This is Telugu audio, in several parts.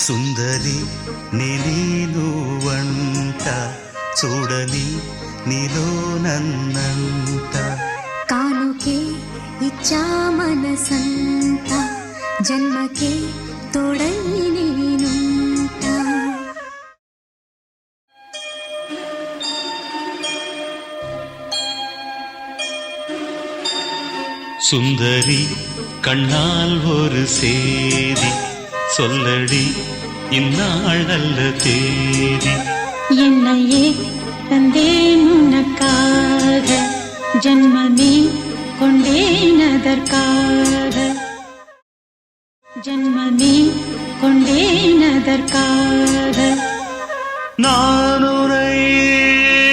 సుందరి నీను వంట చూడని నీలో నన్నంత కానుకే ఇచ్చా మనసంత జన్మకే తోడై నేనుంటా. சுந்தரி கண்ணால் ஒரு சேதி சொல்லடி இந்நாள் நல்ல தேதி. என்னையே தந்தேன் உனக்காக ஜன்மமே கொண்டேன் அதற்காக ஜன்மமே கொண்டேன் அதற்காக. நான் உரை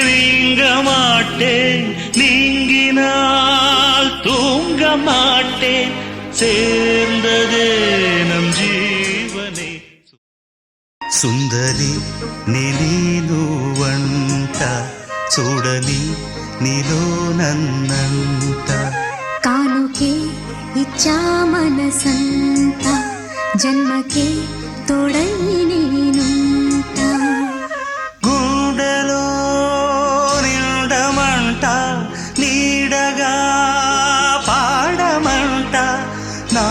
நீங்க மாட்டேன் நீங்கினால் தூங்க மாட்டேன் சேர்ந்ததே நம் జీవనే. సుందరి నీను వంట చూడని నీలో నన్నంత కానుకే ఇచ్చా మనసంత జన్మకే తోడై నేనుంటా. గుండెలో నిండమంట నీడగా పాడమంట నా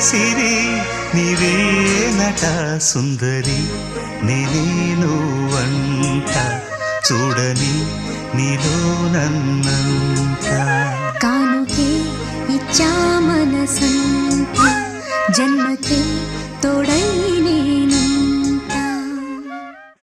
సిరి నీవేనట. సుందరి నేను వంట చూడని నీలో నన్నంత కానుకే ఇచ్చా మనసంత జన్మకే తోడై